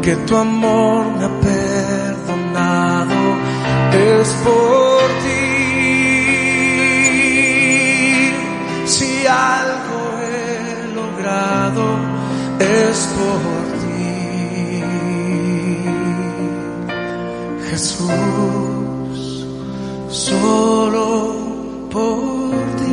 que tu amor me ha perdonado, es por ti. Si algo he logrado, es por ti, Jesús, solo por ti.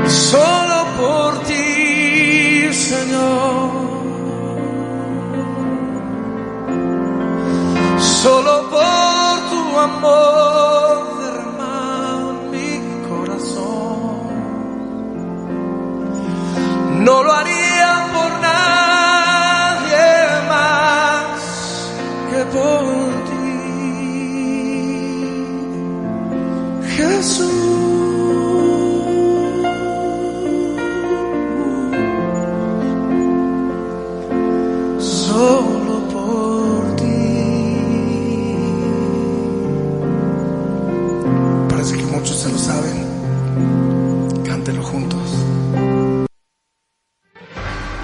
Solo por ti, Señor, solo por tu amor derramado en mi corazón. No lo haría por nadie más que por ti, Jesús. Solo por ti. Parece que muchos se lo saben. Cántelo juntos.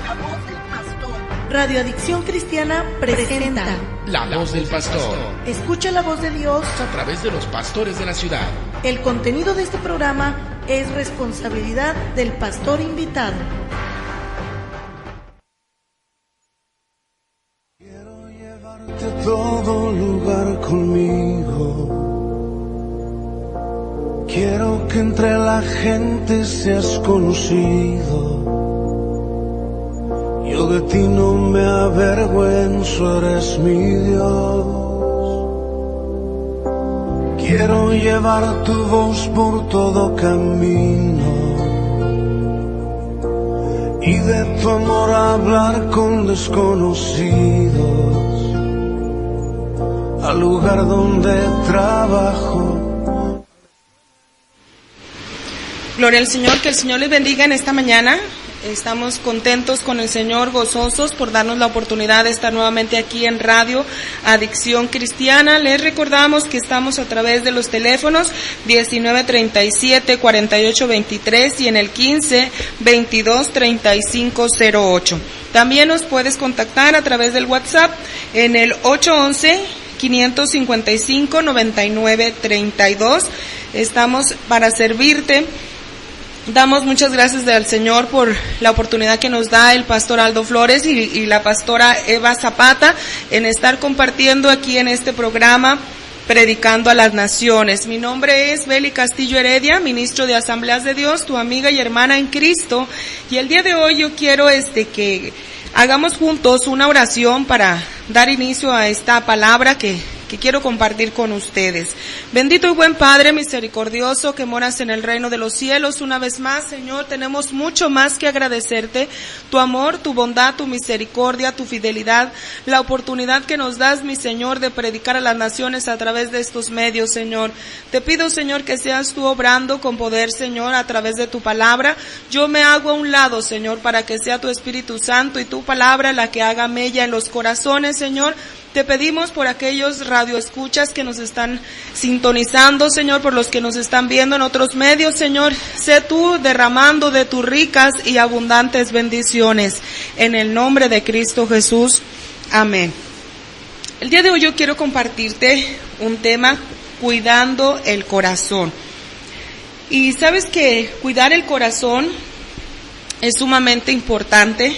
La voz del pastor. Radio Adicción Cristiana presenta La voz del pastor. Escucha la voz de Dios A través de los pastores de la ciudad. El contenido de este programa es responsabilidad del pastor invitado. De todo lugar conmigo, quiero que entre la gente seas conocido. Yo de ti no me avergüenzo, eres mi Dios. Quiero llevar tu voz por todo camino y de tu amor hablar con desconocidos. Al lugar donde trabajo. Gloria al Señor, que el Señor les bendiga en esta mañana. Estamos contentos con el Señor, gozosos por darnos la oportunidad de estar nuevamente aquí en Radio Adicción Cristiana. Les recordamos que estamos a través de los teléfonos 1937-4823 y en el 15-22-3508. También nos puedes contactar a través del WhatsApp en el 811-555-9932. Estamos para servirte. Damos muchas gracias al Señor por la oportunidad que nos da el pastor Aldo Flores y la pastora Eva Zapata en estar compartiendo aquí en este programa Predicando a las Naciones. Mi nombre es Beli Castillo Heredia, ministro de Asambleas de Dios, tu amiga y hermana en Cristo. Y el día de hoy yo quiero que hagamos juntos una oración para dar inicio a esta palabra que quiero compartir con ustedes. Bendito y buen Padre misericordioso que moras en el reino de los cielos, una vez más, Señor, tenemos mucho más que agradecerte, tu amor, tu bondad, tu misericordia, tu fidelidad, la oportunidad que nos das, mi Señor, de predicar a las naciones a través de estos medios, Señor. Te pido, Señor, que seas tú obrando con poder, Señor, a través de tu palabra. Yo me hago a un lado, Señor, para que sea tu Espíritu Santo y tu palabra la que haga mella en los corazones, Señor. Te pedimos por aquellos radioescuchas que nos están sintonizando, Señor, por los que nos están viendo en otros medios, Señor. Sé tú derramando de tus ricas y abundantes bendiciones. En el nombre de Cristo Jesús. Amén. El día de hoy yo quiero compartirte un tema, cuidando el corazón. Y sabes que cuidar el corazón es sumamente importante.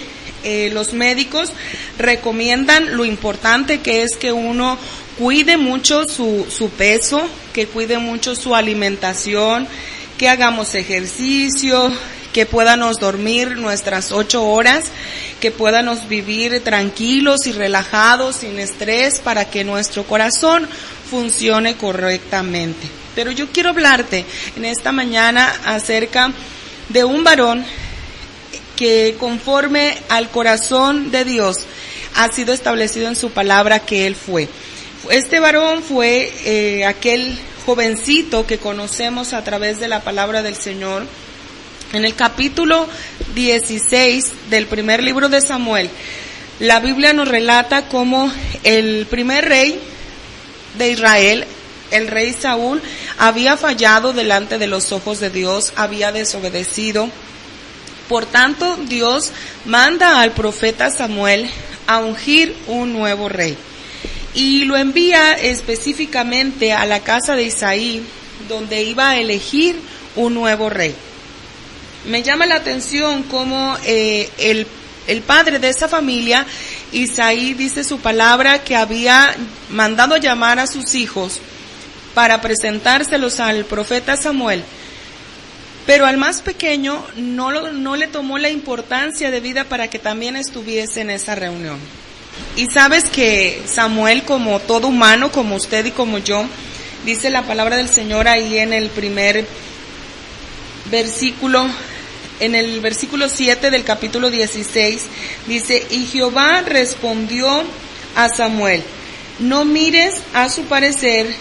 Los médicos recomiendan lo importante que es que uno cuide mucho su peso, que cuide mucho su alimentación, que hagamos ejercicio, que podamos dormir nuestras 8 horas, que podamos vivir tranquilos y relajados, sin estrés, para que nuestro corazón funcione correctamente. Pero yo quiero hablarte en esta mañana acerca de un varón que conforme al corazón de Dios ha sido establecido en su palabra que él fue. Este varón fue aquel jovencito que conocemos a través de la palabra del Señor. En el capítulo 16 del primer libro de Samuel, la Biblia nos relata cómo el primer rey de Israel, el rey Saúl, había fallado delante de los ojos de Dios, había desobedecido. Por tanto, Dios manda al profeta Samuel a ungir un nuevo rey. Y lo envía específicamente a la casa de Isaí, donde iba a elegir un nuevo rey. Me llama la atención cómo el padre de esa familia, Isaí, dice su palabra que había mandado llamar a sus hijos para presentárselos al profeta Samuel, pero al más pequeño no le tomó la importancia debida para que también estuviese en esa reunión. Y sabes que Samuel, como todo humano, como usted y como yo, dice la palabra del Señor ahí en el primer versículo, en el versículo 7 del capítulo 16, dice: y Jehová respondió a Samuel: no mires a su parecer,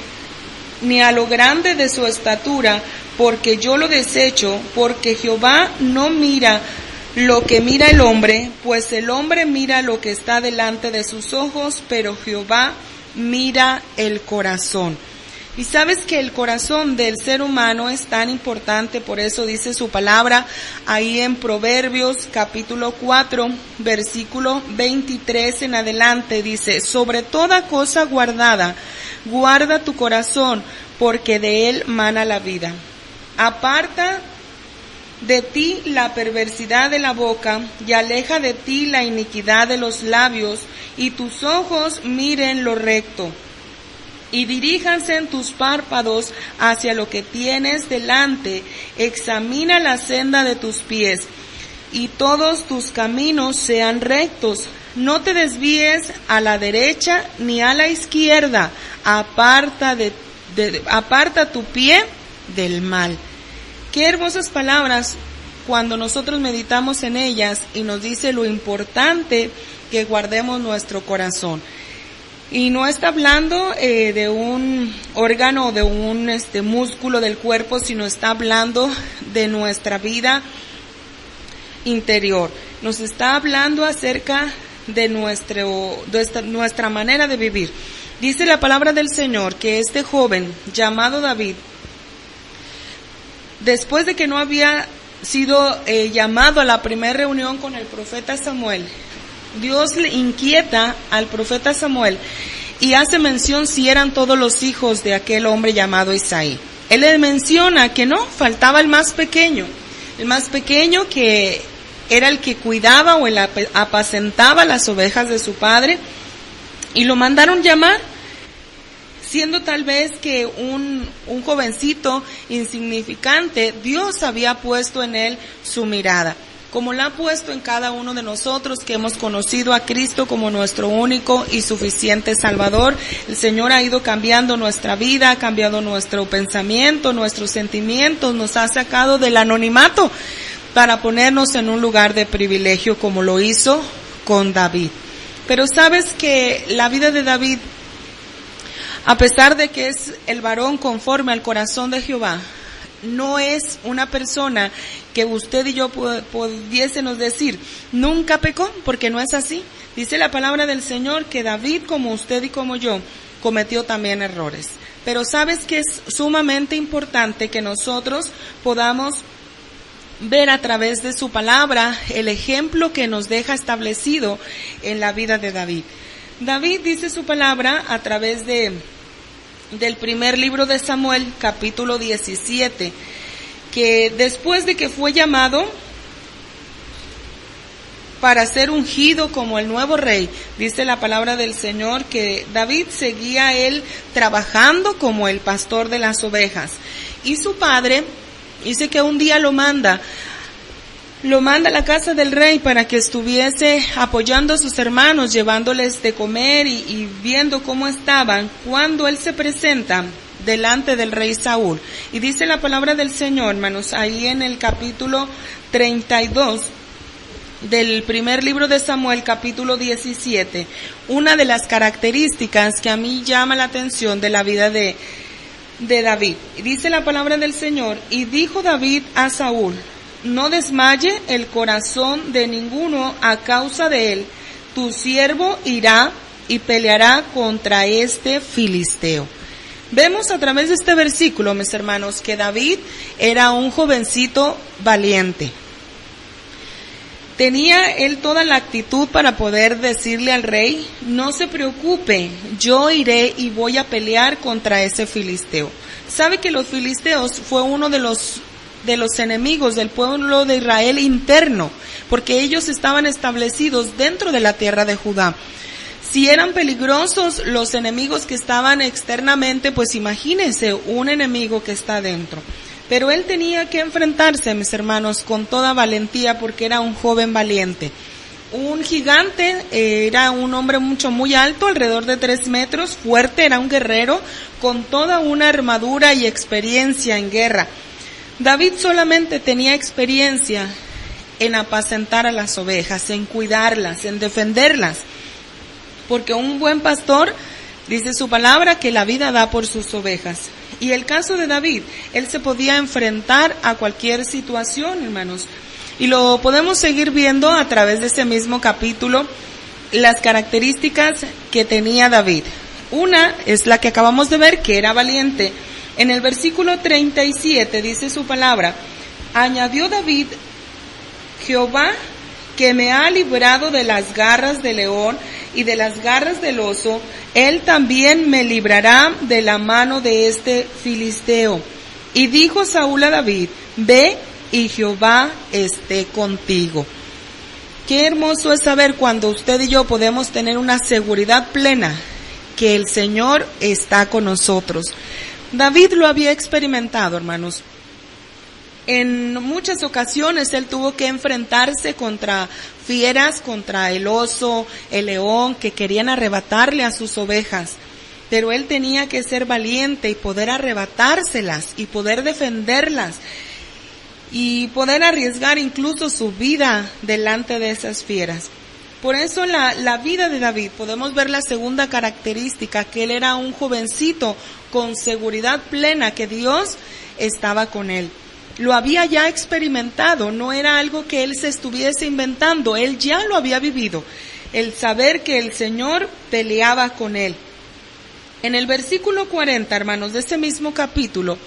ni a lo grande de su estatura, porque yo lo desecho, porque Jehová no mira lo que mira el hombre, pues el hombre mira lo que está delante de sus ojos, pero Jehová mira el corazón. Y sabes que el corazón del ser humano es tan importante, por eso dice su palabra ahí en Proverbios capítulo 4, versículo 23 en adelante, dice: sobre toda cosa guardada, guarda tu corazón, porque de él mana la vida. Aparta de ti la perversidad de la boca, y aleja de ti la iniquidad de los labios, y tus ojos miren lo recto, y diríjanse en tus párpados hacia lo que tienes delante. Examina la senda de tus pies, y todos tus caminos sean rectos. No te desvíes a la derecha ni a la izquierda. Aparta tu pie del mal. Qué hermosas palabras cuando nosotros meditamos en ellas, y nos dice lo importante que guardemos nuestro corazón. Y no está hablando de un órgano o de un músculo del cuerpo, sino está hablando de nuestra vida interior. Nos está hablando acerca de nuestra manera de vivir. Dice la palabra del Señor que este joven llamado David, después de que no había sido llamado a la primera reunión con el profeta Samuel, Dios le inquieta al profeta Samuel y hace mención si eran todos los hijos de aquel hombre llamado Isaí. Él le menciona que no, faltaba el más pequeño que era el que cuidaba o el apacentaba las ovejas de su padre, y lo mandaron llamar, siendo tal vez que un jovencito insignificante. Dios había puesto en él su mirada, como la ha puesto en cada uno de nosotros que hemos conocido a Cristo como nuestro único y suficiente Salvador. El Señor ha ido cambiando nuestra vida, ha cambiado nuestro pensamiento, nuestros sentimientos, nos ha sacado del anonimato para ponernos en un lugar de privilegio, como lo hizo con David. Pero sabes que la vida de David, a pesar de que es el varón conforme al corazón de Jehová, no es una persona que usted y yo pudiésemos decir, nunca pecó, porque no es así. Dice la palabra del Señor que David, como usted y como yo, cometió también errores. Pero sabes que es sumamente importante que nosotros podamos ver a través de su palabra el ejemplo que nos deja establecido en la vida de David. David, dice su palabra a través del primer libro de Samuel, capítulo 17, que después de que fue llamado para ser ungido como el nuevo rey, dice la palabra del Señor que David seguía él trabajando como el pastor de las ovejas. Y su padre dice que un día lo manda a la casa del rey para que estuviese apoyando a sus hermanos, llevándoles de comer y viendo cómo estaban, cuando él se presenta delante del rey Saúl. Y dice la palabra del Señor, hermanos, ahí en el capítulo 32 del primer libro de Samuel, capítulo 17, una de las características que a mí llama la atención de la vida de David. Dice la palabra del Señor: y dijo David a Saúl: no desmaye el corazón de ninguno a causa de él, tu siervo irá y peleará contra este filisteo. Vemos a través de este versículo, mis hermanos, que David era un jovencito valiente. Tenía él toda la actitud para poder decirle al rey: no se preocupe, yo iré y voy a pelear contra ese filisteo. Sabe que los filisteos fue uno de los enemigos del pueblo de Israel interno, porque ellos estaban establecidos dentro de la tierra de Judá. Si eran peligrosos los enemigos que estaban externamente, pues imagínense un enemigo que está dentro. Pero él tenía que enfrentarse, mis hermanos, con toda valentía, porque era un joven valiente. Un gigante, era un hombre muy alto, alrededor de 3 metros, fuerte, era un guerrero, con toda una armadura y experiencia en guerra. David solamente tenía experiencia en apacentar a las ovejas, en cuidarlas, en defenderlas. Porque un buen pastor, dice su palabra, que la vida da por sus ovejas. Y el caso de David, él se podía enfrentar a cualquier situación, hermanos. Y lo podemos seguir viendo a través de ese mismo capítulo, las características que tenía David. Una es la que acabamos de ver, que era valiente. En el versículo 37 dice su palabra: añadió David: Jehová, que me ha librado de las garras del león y de las garras del oso, él también me librará de la mano de este filisteo. Y dijo Saúl a David: ve y Jehová esté contigo. Qué hermoso es saber cuando usted y yo podemos tener una seguridad plena que el Señor está con nosotros. David lo había experimentado, hermanos. En muchas ocasiones él tuvo que enfrentarse contra fieras, contra el oso, el león, que querían arrebatarle a sus ovejas. Pero él tenía que ser valiente y poder arrebatárselas y poder defenderlas y poder arriesgar incluso su vida delante de esas fieras. Por eso la vida de David, podemos ver la segunda característica, que él era un jovencito con seguridad plena, que Dios estaba con él. Lo había ya experimentado, no era algo que él se estuviese inventando, él ya lo había vivido, el saber que el Señor peleaba con él. En el versículo 40, hermanos, de ese mismo capítulo,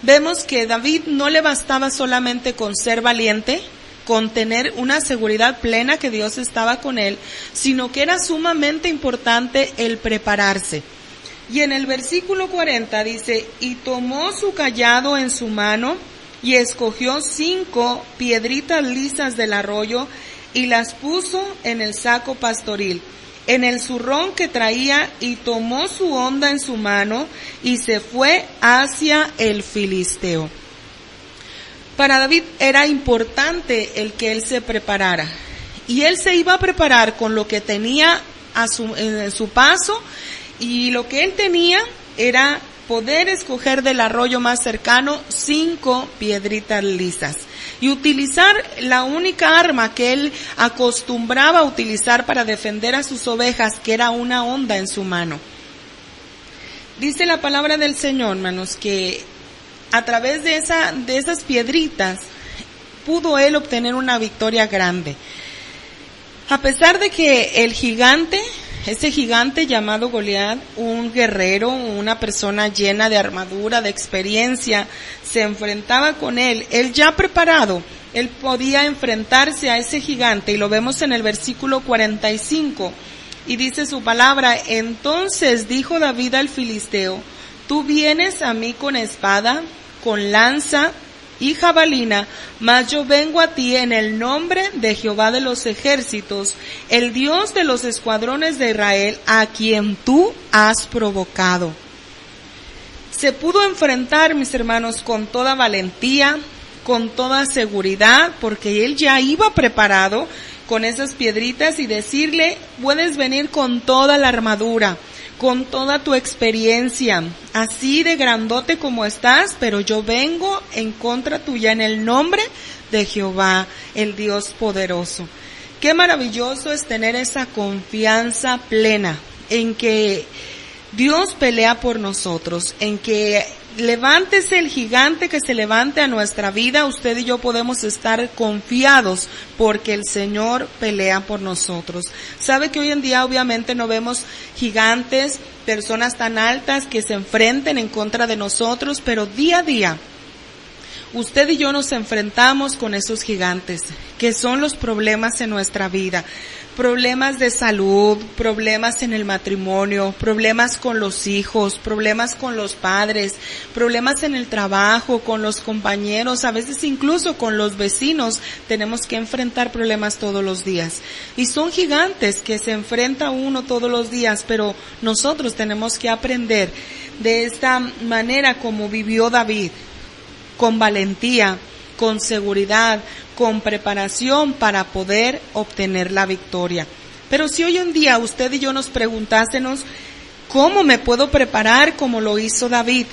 vemos que David no le bastaba solamente con ser valiente, con tener una seguridad plena que Dios estaba con él, sino que era sumamente importante el prepararse. Y en el versículo 40 dice: y tomó su cayado en su mano, y escogió 5 piedritas lisas del arroyo, y las puso en el saco pastoril, en el zurrón que traía, y tomó su honda en su mano, y se fue hacia el filisteo. Para David era importante el que él se preparara, y él se iba a preparar con lo que tenía en su paso, y lo que él tenía era poder escoger del arroyo más cercano 5 piedritas lisas y utilizar la única arma que él acostumbraba a utilizar para defender a sus ovejas, que era una honda en su mano. Dice la palabra del Señor, hermanos, que a través de esas piedritas pudo él obtener una victoria grande. A pesar de que el gigante, ese gigante llamado Goliat, un guerrero, una persona llena de armadura, de experiencia, se enfrentaba con él ya preparado, él podía enfrentarse a ese gigante, y lo vemos en el versículo 45, y dice su palabra: entonces dijo David al filisteo: tú vienes a mí con espada, con lanza y jabalina, mas yo vengo a ti en el nombre de Jehová de los ejércitos, el Dios de los escuadrones de Israel, a quien tú has provocado. Se pudo enfrentar, mis hermanos, con toda valentía, con toda seguridad, porque él ya iba preparado con esas piedritas, y decirle: puedes venir con toda la armadura, con toda tu experiencia, así de grandote como estás, pero yo vengo en contra tuya en el nombre de Jehová, el Dios poderoso. Qué maravilloso es tener esa confianza plena en que Dios pelea por nosotros, en que levántese el gigante que se levante a nuestra vida, usted y yo podemos estar confiados porque el Señor pelea por nosotros. Sabe que hoy en día obviamente no vemos gigantes, personas tan altas que se enfrenten en contra de nosotros, pero día a día usted y yo nos enfrentamos con esos gigantes, que son los problemas en nuestra vida. Problemas de salud, problemas en el matrimonio, problemas con los hijos, problemas con los padres, problemas en el trabajo, con los compañeros, a veces incluso con los vecinos. Tenemos que enfrentar problemas todos los días. Y son gigantes que se enfrenta uno todos los días, pero nosotros tenemos que aprender de esta manera como vivió David, con valentía, con seguridad, con preparación para poder obtener la victoria. Pero si hoy en día usted y yo nos preguntásemos, ¿cómo me puedo preparar como lo hizo David?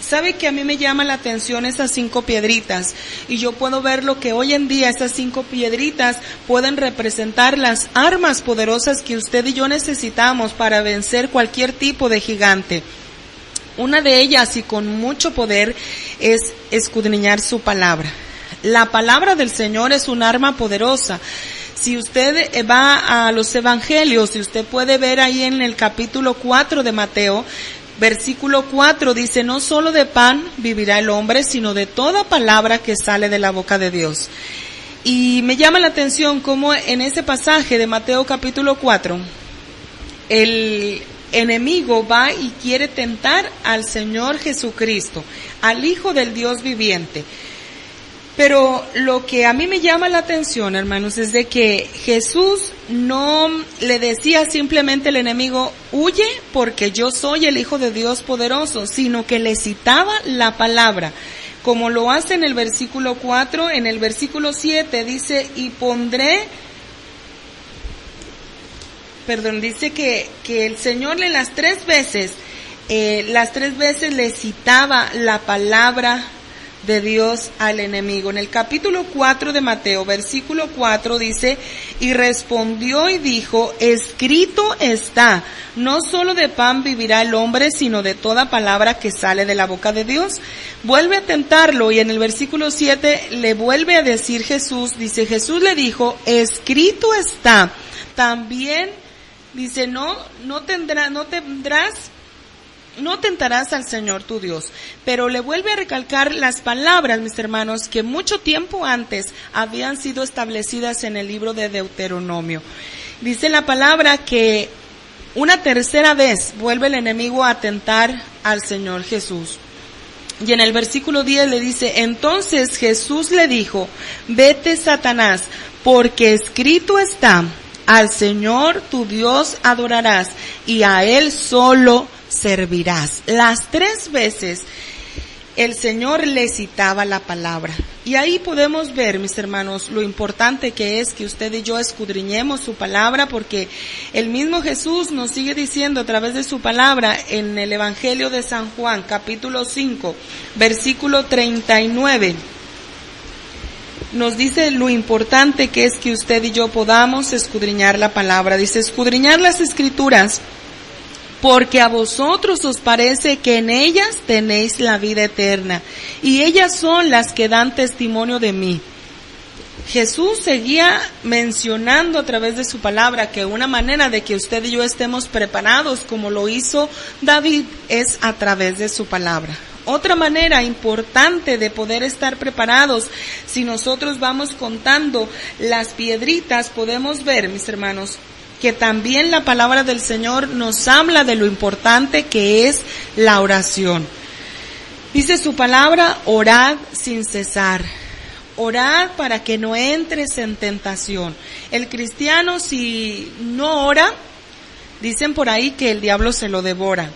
Sabe que a mí me llama la atención esas 5 piedritas y yo puedo ver lo que hoy en día esas 5 piedritas pueden representar las armas poderosas que usted y yo necesitamos para vencer cualquier tipo de gigante. Una de ellas, y con mucho poder, es escudriñar su palabra. La palabra del Señor es un arma poderosa. Si usted va a los evangelios, si usted puede ver ahí en el capítulo 4 de Mateo, versículo 4 dice, no solo de pan vivirá el hombre, sino de toda palabra que sale de la boca de Dios. Y me llama la atención cómo en ese pasaje de Mateo capítulo 4, el enemigo va y quiere tentar al Señor Jesucristo, al Hijo del Dios viviente. Pero lo que a mí me llama la atención, hermanos, es de que Jesús no le decía simplemente al enemigo, huye porque yo soy el Hijo de Dios poderoso, sino que le citaba la palabra, como lo hace en el versículo 4, en el versículo 7 dice, dice que el Señor las tres veces le citaba la palabra de Dios al enemigo. En el capítulo 4 de Mateo, versículo 4 dice, y respondió y dijo, escrito está, no solo de pan vivirá el hombre, sino de toda palabra que sale de la boca de Dios. Vuelve a tentarlo y en el versículo 7 le vuelve a decir Jesús, dice, Jesús le dijo, escrito está. También dice, no tentarás al Señor tu Dios. Pero le vuelve a recalcar las palabras, mis hermanos, que mucho tiempo antes habían sido establecidas en el libro de Deuteronomio. Dice la palabra que una tercera vez vuelve el enemigo a tentar al Señor Jesús. Y en el versículo 10 le dice, entonces Jesús le dijo, vete Satanás, porque escrito está, al Señor tu Dios adorarás y a Él solo servirás. Las 3 veces el Señor le citaba la palabra. Y ahí podemos ver, mis hermanos, lo importante que es que usted y yo escudriñemos su palabra, porque el mismo Jesús nos sigue diciendo a través de su palabra en el Evangelio de San Juan, capítulo 5, versículo 39. Nos dice lo importante que es que usted y yo podamos escudriñar la palabra. Dice, escudriñar las Escrituras, porque a vosotros os parece que en ellas tenéis la vida eterna, y ellas son las que dan testimonio de mí. Jesús seguía mencionando a través de su palabra que una manera de que usted y yo estemos preparados, como lo hizo David, es a través de su palabra. Otra manera importante de poder estar preparados, si nosotros vamos contando las piedritas, podemos ver, mis hermanos, que también la palabra del Señor nos habla de lo importante que es la oración. Dice su palabra, orad sin cesar. Orad para que no entres en tentación. El cristiano, si no ora, dicen por ahí que el diablo se lo devora.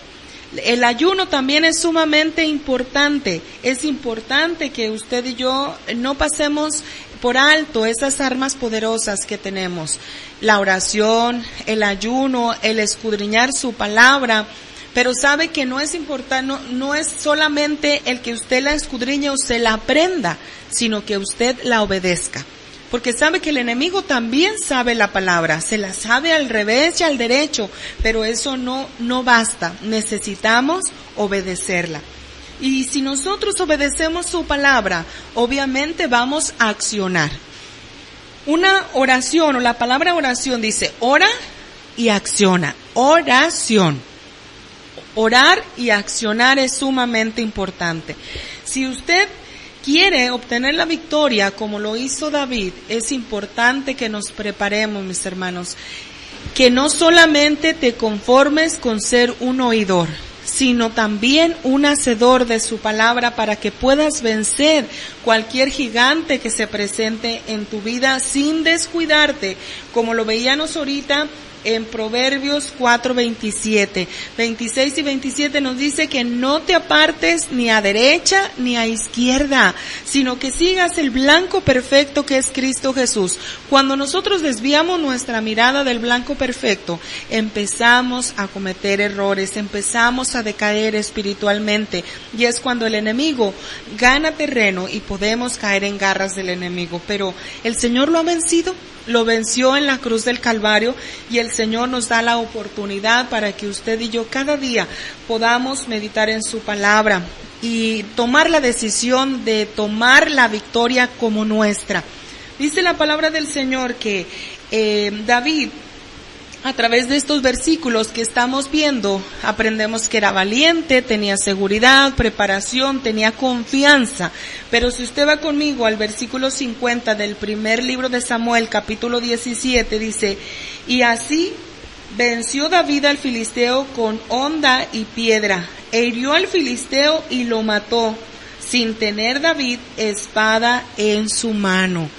El ayuno también es sumamente importante. Es importante que usted y yo no pasemos por alto esas armas poderosas que tenemos. La oración, el ayuno, el escudriñar su palabra. Pero sabe que no es importante, no es solamente el que usted la escudriñe o se la aprenda, sino que usted la obedezca. Porque sabe que el enemigo también sabe la palabra, se la sabe al revés y al derecho, pero eso no basta, necesitamos obedecerla. Y si nosotros obedecemos su palabra, obviamente vamos a accionar. Una oración, o la palabra oración dice, ora y acciona. Oración. Orar y accionar es sumamente importante. Si usted quiere obtener la victoria como lo hizo David, es importante que nos preparemos, mis hermanos. Que no solamente te conformes con ser un oidor, sino también un hacedor de su palabra para que puedas vencer cualquier gigante que se presente en tu vida sin descuidarte, como lo veíamos ahorita en Proverbios 4:27, 26 y 27 nos dice que no te apartes ni a derecha ni a izquierda, sino que sigas el blanco perfecto que es Cristo Jesús. Cuando nosotros desviamos nuestra mirada del blanco perfecto, empezamos a cometer errores, empezamos a decaer espiritualmente, y es cuando el enemigo gana terreno y podemos caer en garras del enemigo. Pero el Señor lo ha vencido. Lo venció en la cruz del Calvario, y el Señor nos da la oportunidad para que usted y yo cada día podamos meditar en su palabra y tomar la decisión de tomar la victoria como nuestra. Dice la palabra del Señor que David, a través de estos versículos que estamos viendo, aprendemos que era valiente, tenía seguridad, preparación, tenía confianza. Pero si usted va conmigo al versículo 50 del primer libro de Samuel, capítulo 17, dice, y así venció David al filisteo con honda y piedra, e hirió al filisteo y lo mató, sin tener David espada en su mano.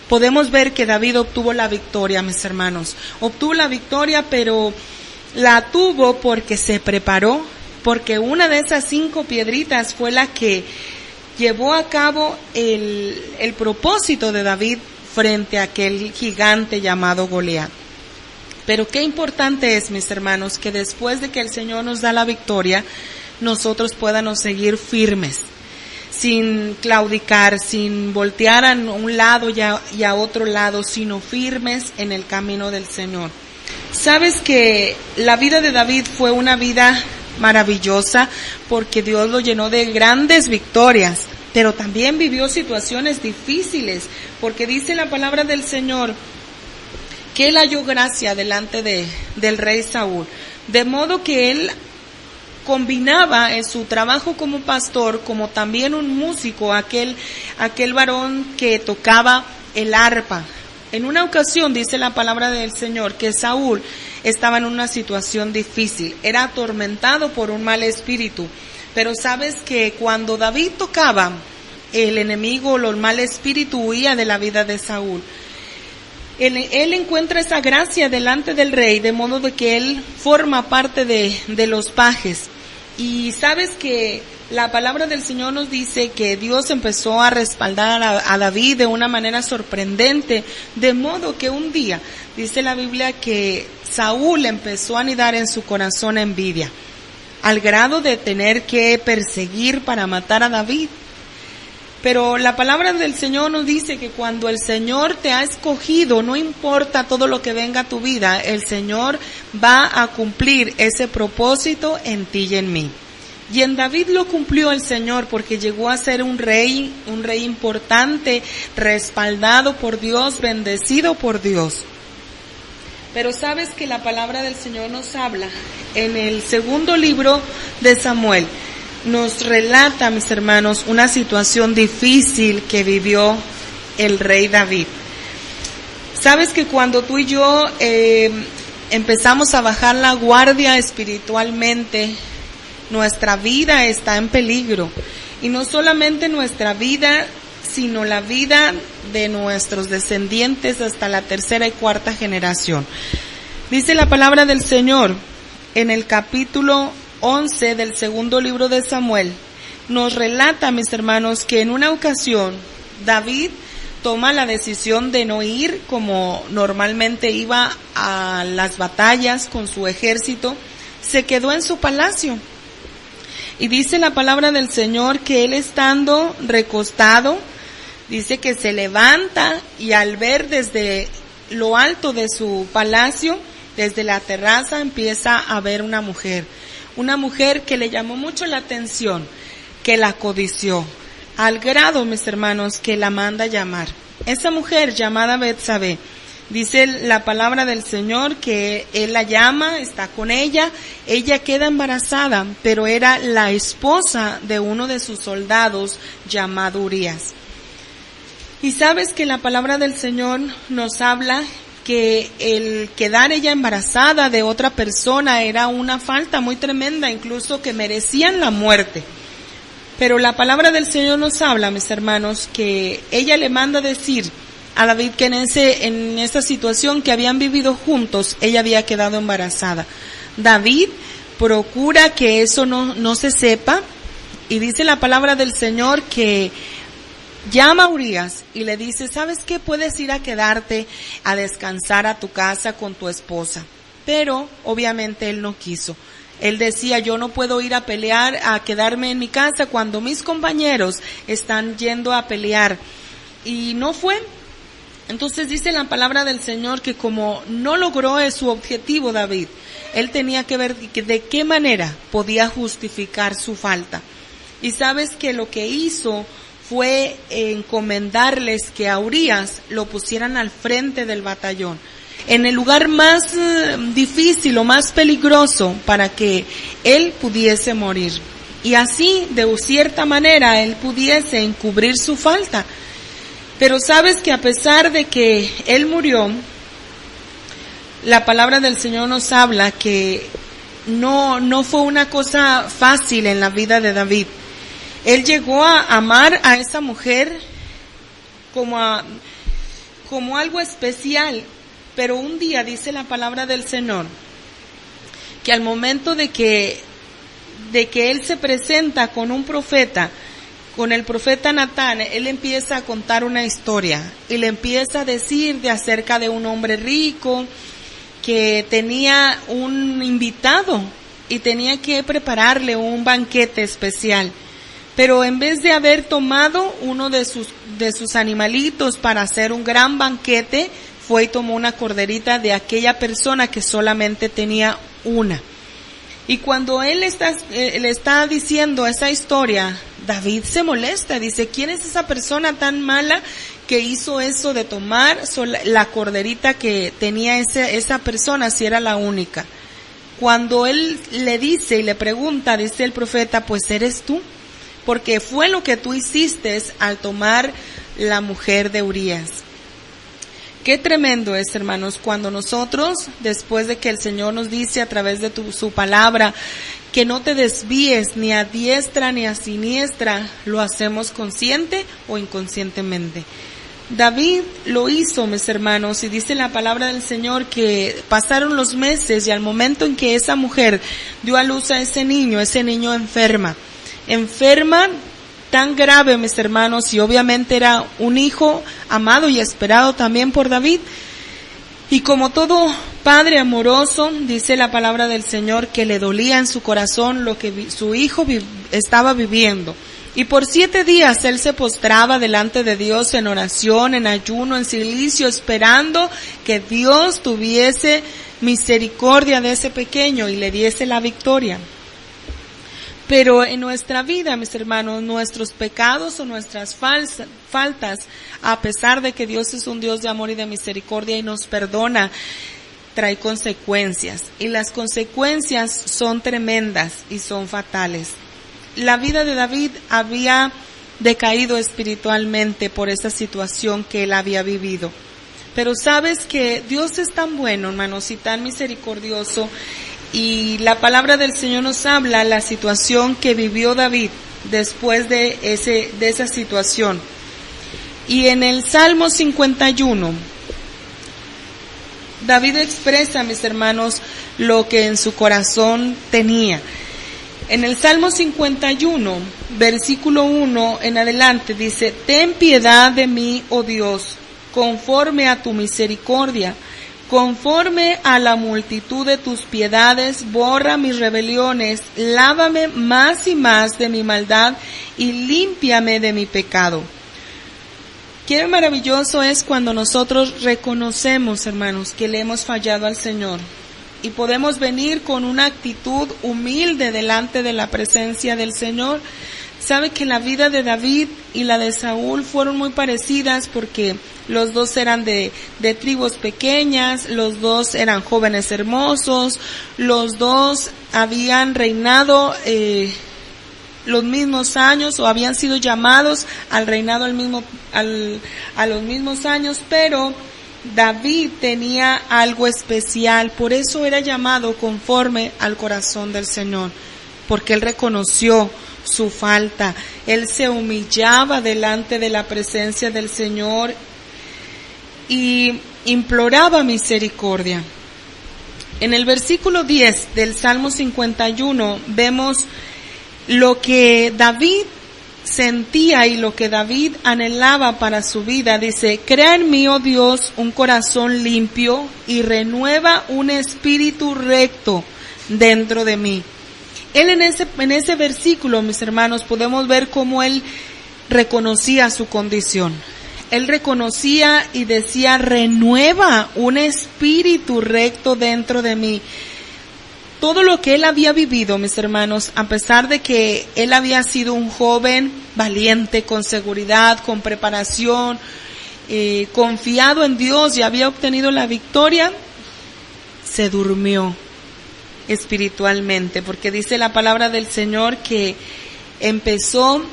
Podemos ver que David obtuvo la victoria, mis hermanos. Obtuvo la victoria, pero la tuvo porque se preparó, porque una de esas 5 piedritas fue la que llevó a cabo el propósito de David frente a aquel gigante llamado Goliat. Pero qué importante es, mis hermanos, que después de que el Señor nos da la victoria, nosotros podamos seguir firmes, sin claudicar, sin voltear a un lado y a otro lado, sino firmes en el camino del Señor. Sabes que la vida de David fue una vida maravillosa porque Dios lo llenó de grandes victorias, pero también vivió situaciones difíciles, porque dice la palabra del Señor que él halló gracia delante del rey Saúl, de modo que él combinaba en su trabajo como pastor, como también un músico, aquel varón que tocaba el arpa. En una ocasión dice la palabra del Señor que Saúl estaba en una situación difícil, era atormentado por un mal espíritu, pero sabes que cuando David tocaba, el enemigo, el mal espíritu huía de la vida de Saúl. Él encuentra esa gracia delante del rey, de modo de que él forma parte de los pajes. Y sabes que la palabra del Señor nos dice que Dios empezó a respaldar a David de una manera sorprendente, de modo que un día, dice la Biblia, que Saúl empezó a anidar en su corazón envidia, al grado de tener que perseguir para matar a David. Pero la palabra del Señor nos dice que cuando el Señor te ha escogido, no importa todo lo que venga a tu vida, el Señor va a cumplir ese propósito en ti y en mí. Y en David lo cumplió el Señor porque llegó a ser un rey importante, respaldado por Dios, bendecido por Dios. Pero sabes que la palabra del Señor nos habla en el segundo libro de Samuel. Nos relata, mis hermanos, una situación difícil que vivió el rey David. Sabes que cuando tú y yo empezamos a bajar la guardia espiritualmente, nuestra vida está en peligro. Y no solamente nuestra vida, sino la vida de nuestros descendientes hasta la 3ª y 4ª generación. Dice la palabra del Señor en el capítulo 11 del segundo libro de Samuel, nos relata, mis hermanos, que en una ocasión David toma la decisión de no ir como normalmente iba a las batallas con su ejército, se quedó en su palacio. Y dice la palabra del Señor que él, estando recostado, dice que se levanta y al ver desde lo alto de su palacio, desde la terraza, empieza a ver una mujer que le llamó mucho la atención. que la codició, al grado, mis hermanos, que la manda llamar. Esa mujer llamada Betsabé, dice la palabra del Señor que él la llama, está con ella queda embarazada, pero era la esposa de uno de sus soldados llamado Urías. Y sabes que la palabra del Señor nos habla que el quedar ella embarazada de otra persona era una falta muy tremenda, incluso que merecían la muerte. Pero la palabra del Señor nos habla, mis hermanos, que ella le manda decir a David que en esa situación que habían vivido juntos, ella había quedado embarazada. David procura que eso no se sepa, y dice la palabra del Señor que llama a Urías y le dice, ¿sabes qué? Puedes ir a quedarte a descansar a tu casa con tu esposa. Pero obviamente él no quiso. Él decía, yo no puedo ir a pelear, a quedarme en mi casa cuando mis compañeros están yendo a pelear. Y no fue. Entonces dice la palabra del Señor que como no logró su objetivo David, él tenía que ver de qué manera podía justificar su falta. Y sabes que lo que hizo fue encomendarles que a Urías lo pusieran al frente del batallón, en el lugar más difícil o más peligroso para que él pudiese morir. Y así, de cierta manera, él pudiese encubrir su falta. Pero sabes que a pesar de que él murió, la palabra del Señor nos habla que no fue una cosa fácil en la vida de David. Él llegó a amar a esa mujer como algo especial, pero un día dice la palabra del Señor que al momento de que él se presenta con un profeta, con el profeta Natán, él empieza a contar una historia y le empieza a decir acerca de un hombre rico que tenía un invitado y tenía que prepararle un banquete especial. Pero en vez de haber tomado uno de sus animalitos para hacer un gran banquete, fue y tomó una corderita de aquella persona que solamente tenía una. Y cuando él le está diciendo esa historia, David se molesta, dice, ¿quién es esa persona tan mala que hizo eso de tomar la corderita que tenía esa persona si era la única? Cuando él le dice y le pregunta, dice el profeta, pues eres tú, porque fue lo que tú hiciste al tomar la mujer de Urías. Qué tremendo es, hermanos, cuando nosotros, después de que el Señor nos dice a través de su palabra, que no te desvíes ni a diestra ni a siniestra, lo hacemos consciente o inconscientemente. David lo hizo, mis hermanos, y dice la palabra del Señor que pasaron los meses y al momento en que esa mujer dio a luz a ese niño enferma tan grave, mis hermanos, y obviamente era un hijo amado y esperado también por David. Y como todo padre amoroso, dice la palabra del Señor que le dolía en su corazón lo que su hijo estaba viviendo. Y por 7 días él se postraba delante de Dios en oración, en ayuno, en silicio, esperando que Dios tuviese misericordia de ese pequeño y le diese la victoria. Pero en nuestra vida, mis hermanos, nuestros pecados o nuestras faltas, a pesar de que Dios es un Dios de amor y de misericordia y nos perdona, trae consecuencias. Y las consecuencias son tremendas y son fatales. La vida de David había decaído espiritualmente por esa situación que él había vivido. Pero sabes que Dios es tan bueno, hermanos, y tan misericordioso. Y la palabra del Señor nos habla la situación que vivió David después de esa situación. Y en el Salmo 51, David expresa, mis hermanos, lo que en su corazón tenía. En el Salmo 51, versículo 1 en adelante, dice, ten piedad de mí, oh Dios, conforme a tu misericordia. Conforme a la multitud de tus piedades, borra mis rebeliones, lávame más y más de mi maldad y límpiame de mi pecado. Qué maravilloso es cuando nosotros reconocemos, hermanos, que le hemos fallado al Señor y podemos venir con una actitud humilde delante de la presencia del Señor, Sabe que la vida de David y la de Saúl fueron muy parecidas porque los dos eran de tribus pequeñas, los dos eran jóvenes hermosos, los dos habían reinado los mismos años o habían sido llamados al reinado a los mismos años, pero David tenía algo especial, por eso era llamado conforme al corazón del Señor, porque él reconoció su falta, él se humillaba delante de la presencia del Señor y imploraba misericordia. En el versículo 10 del Salmo 51 vemos lo que David sentía y lo que David anhelaba para su vida. Dice: crea en mí, oh Dios, un corazón limpio y renueva un espíritu recto dentro de mí. Él en ese versículo, mis hermanos, podemos ver cómo él reconocía su condición. Él reconocía y decía: renueva un espíritu recto dentro de mí. Todo lo que él había vivido, mis hermanos, a pesar de que él había sido un joven valiente, con seguridad, con preparación, confiado en Dios y había obtenido la victoria, se durmió espiritualmente, porque dice la palabra del Señor que empezó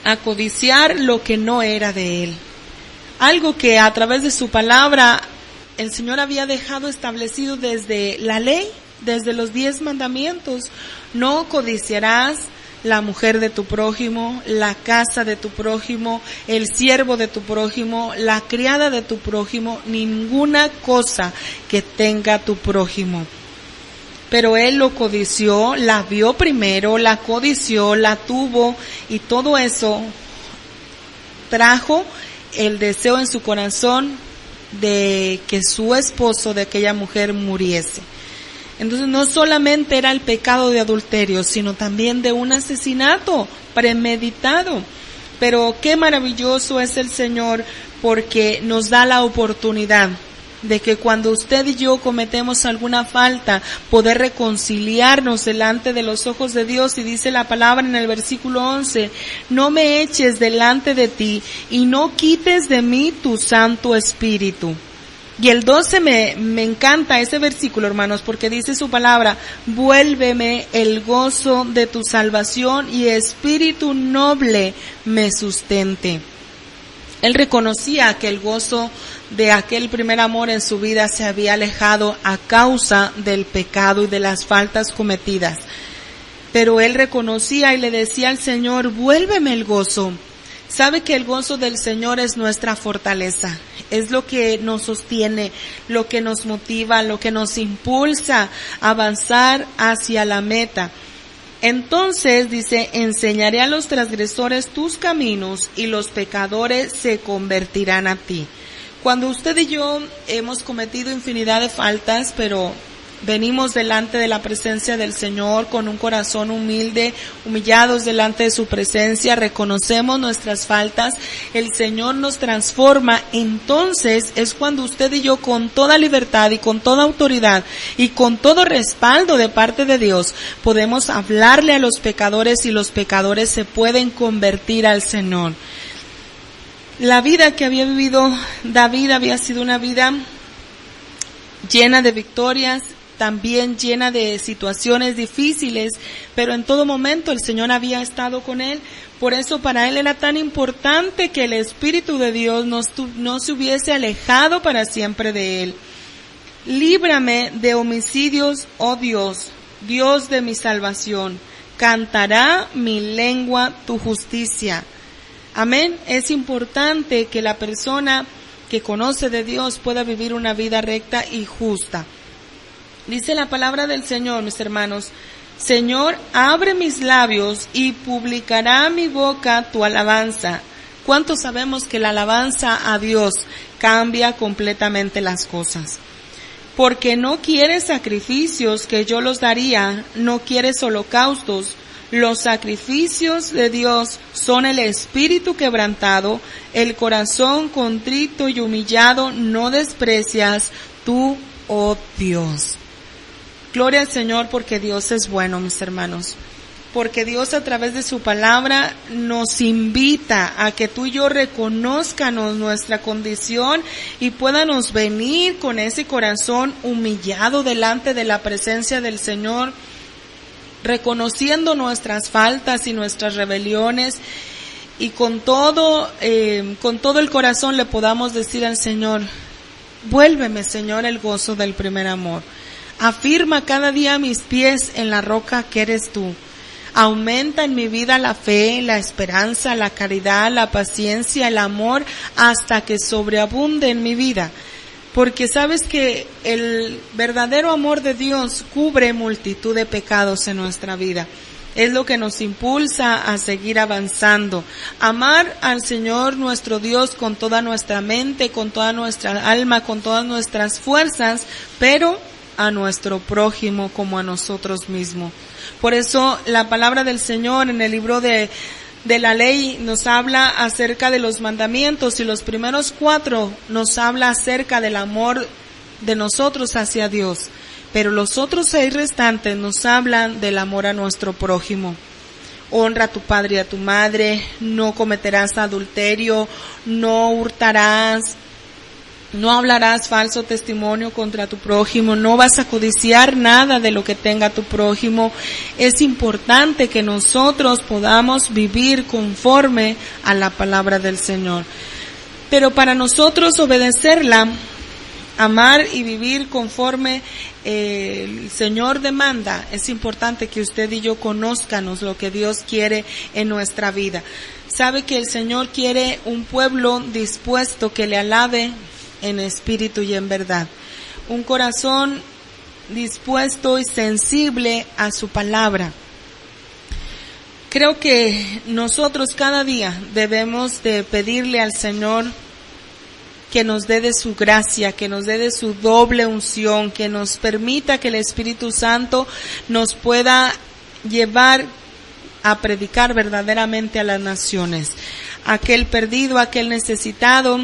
a codiciar lo que no era de él. Algo que a través de su palabra el Señor había dejado establecido desde la ley, desde los 10 mandamientos. No codiciarás la mujer de tu prójimo, la casa de tu prójimo, el siervo de tu prójimo, la criada de tu prójimo, ninguna cosa que tenga tu prójimo. Pero él lo codició, la vio primero, la codició, la tuvo, y todo eso trajo el deseo en su corazón de que su esposo, de aquella mujer, muriese. Entonces no solamente era el pecado de adulterio, sino también de un asesinato premeditado. Pero qué maravilloso es el Señor, porque nos da la oportunidad de que cuando usted y yo cometemos alguna falta, poder reconciliarnos delante de los ojos de Dios. Y dice la palabra en el versículo 11, no me eches delante de ti y no quites de mí tu Santo Espíritu. Y el 12 me encanta ese versículo, hermanos, porque dice su palabra: vuélveme el gozo de tu salvación y espíritu noble me sustente. Él reconocía que el gozo de aquel primer amor en su vida se había alejado a causa del pecado y de las faltas cometidas. Pero él reconocía y le decía al Señor: vuélveme el gozo. Sabe que el gozo del Señor es nuestra fortaleza, es lo que nos sostiene, lo que nos motiva, lo que nos impulsa a avanzar hacia la meta. Entonces dice: enseñaré a los transgresores tus caminos y los pecadores se convertirán a ti. Cuando usted y yo hemos cometido infinidad de faltas, pero venimos delante de la presencia del Señor con un corazón humilde, humillados delante de su presencia, reconocemos nuestras faltas, el Señor nos transforma. Entonces es cuando usted y yo, con toda libertad y con toda autoridad y con todo respaldo de parte de Dios, podemos hablarle a los pecadores y los pecadores se pueden convertir al Señor. La vida que había vivido David había sido una vida llena de victorias, también llena de situaciones difíciles, pero en todo momento el Señor había estado con él. Por eso para él era tan importante que el Espíritu de Dios no se hubiese alejado para siempre de él. Líbrame de homicidios, oh Dios, Dios de mi salvación. Cantará mi lengua tu justicia. Amén. Es importante que la persona que conoce de Dios pueda vivir una vida recta y justa. Dice la palabra del Señor, mis hermanos: Señor, abre mis labios y publicará mi boca tu alabanza. ¿Cuántos sabemos que la alabanza a Dios cambia completamente las cosas? Porque no quieres sacrificios que yo los daría, no quieres holocaustos. Los sacrificios de Dios son el espíritu quebrantado, el corazón contrito y humillado no desprecias tú, oh Dios. Gloria al Señor, porque Dios es bueno, mis hermanos. porque Dios a través de su palabra nos invita a que tú y yo reconozcanos nuestra condición y podamos venir con ese corazón humillado delante de la presencia del Señor, reconociendo nuestras faltas y nuestras rebeliones, y con todo el corazón le podamos decir al Señor: vuélveme, Señor, el gozo del primer amor. Afirma cada día mis pies en la roca que eres tú. Aumenta en mi vida la fe, la esperanza, la caridad, la paciencia, el amor, hasta que sobreabunde en mi vida. Porque sabes que el verdadero amor de Dios cubre multitud de pecados en nuestra vida. Es lo que nos impulsa a seguir avanzando. Amar al Señor nuestro Dios con toda nuestra mente, con toda nuestra alma, con todas nuestras fuerzas, pero a nuestro prójimo como a nosotros mismos. Por eso la palabra del Señor en el libro de la ley nos habla acerca de los mandamientos, y los primeros 4 nos habla acerca del amor de nosotros hacia Dios. Pero los otros 6 restantes nos hablan del amor a nuestro prójimo. Honra a tu padre y a tu madre, no cometerás adulterio, no hurtarás, no hablarás falso testimonio contra tu prójimo, no vas a codiciar nada de lo que tenga tu prójimo. Es importante que nosotros podamos vivir conforme a la palabra del Señor. Pero para nosotros obedecerla, amar y vivir conforme el Señor demanda, es importante que usted y yo conozcamos lo que Dios quiere en nuestra vida. Sabe que el Señor quiere un pueblo dispuesto que le alabe en espíritu y en verdad. Un corazón dispuesto y sensible a su palabra. Creo que nosotros cada día debemos de pedirle al Señor que nos dé de su gracia, que nos dé de su doble unción, que nos permita que el Espíritu Santo nos pueda llevar a predicar verdaderamente a las naciones. Aquel perdido, aquel necesitado,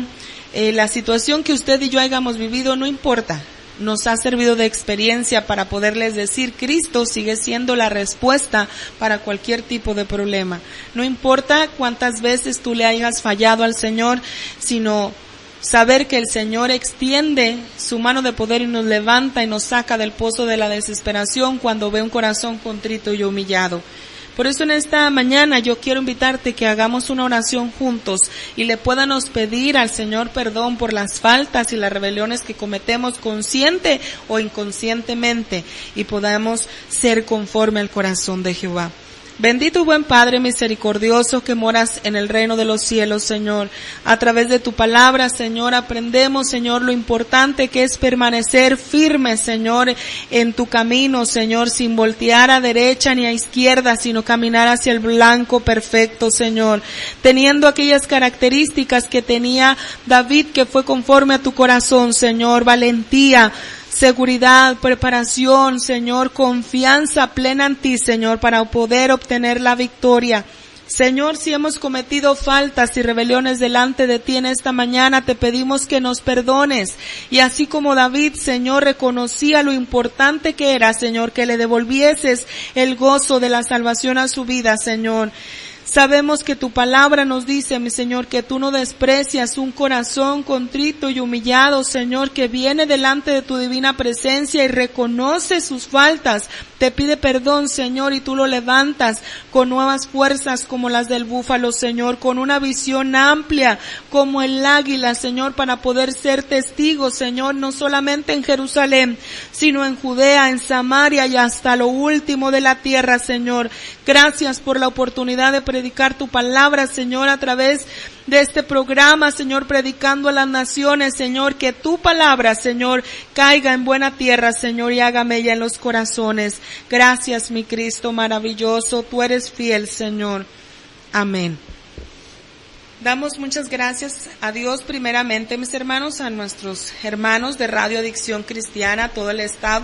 la situación que usted y yo hayamos vivido no importa. Nos ha servido de experiencia para poderles decir: Cristo sigue siendo la respuesta para cualquier tipo de problema. No importa cuántas veces tú le hayas fallado al Señor, sino saber que el Señor extiende su mano de poder y nos levanta y nos saca del pozo de la desesperación cuando ve un corazón contrito y humillado. Por eso en esta mañana yo quiero invitarte que hagamos una oración juntos y le podamos pedir al Señor perdón por las faltas y las rebeliones que cometemos consciente o inconscientemente, y podamos ser conforme al corazón de Jehová. Bendito y buen Padre misericordioso que moras en el reino de los cielos, Señor. A través de tu palabra, Señor, aprendemos, Señor, lo importante que es permanecer firme, Señor, en tu camino, Señor, sin voltear a derecha ni a izquierda, sino caminar hacia el blanco perfecto, Señor. Teniendo aquellas características que tenía David, que fue conforme a tu corazón, Señor: valentía, seguridad, preparación, Señor, confianza plena en ti, Señor, para poder obtener la victoria. Señor, si hemos cometido faltas y rebeliones delante de ti en esta mañana, te pedimos que nos perdones. Y así como David, Señor, reconocía lo importante que era, Señor, que le devolvieses el gozo de la salvación a su vida, Señor. Sabemos que tu palabra nos dice, mi Señor, que tú no desprecias un corazón contrito y humillado, Señor, que viene delante de tu divina presencia y reconoce sus faltas. Te pide perdón, Señor, y tú lo levantas con nuevas fuerzas como las del búfalo, Señor, con una visión amplia como el águila, Señor, para poder ser testigos, Señor, no solamente en Jerusalén, sino en Judea, en Samaria y hasta lo último de la tierra, Señor. Gracias por la oportunidad de predicar tu palabra, Señor, a través de este programa, Señor, predicando a las naciones, Señor, que tu palabra, Señor, caiga en buena tierra, Señor, y haga mella en los corazones. Gracias, mi Cristo maravilloso, tú eres fiel, Señor. Amén. Damos muchas gracias a Dios primeramente, mis hermanos, a nuestros hermanos de Radio Adicción Cristiana, todo el staff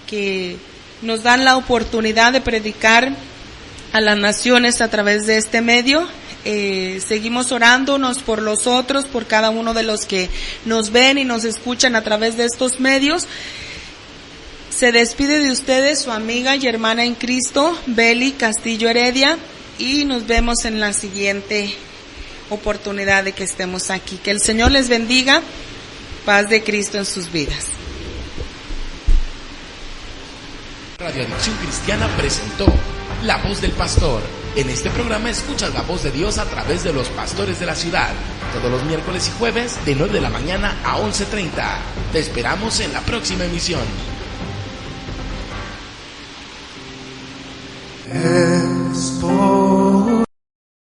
que nos dan la oportunidad de predicar a las naciones a través de este medio. Seguimos orándonos por los otros, por cada uno de los que nos ven y nos escuchan a través de estos medios. Se despide de ustedes su amiga y hermana en Cristo, Beli Castillo Heredia, y nos vemos en la siguiente oportunidad de que estemos aquí. Que el Señor les bendiga, paz de Cristo en sus vidas. Radio Adicción Cristiana presentó La Voz del Pastor. En este programa escuchas la voz de Dios a través de los pastores de la ciudad. Todos los miércoles y jueves de 9 de la mañana a 11:30. Te esperamos en la próxima emisión. Es por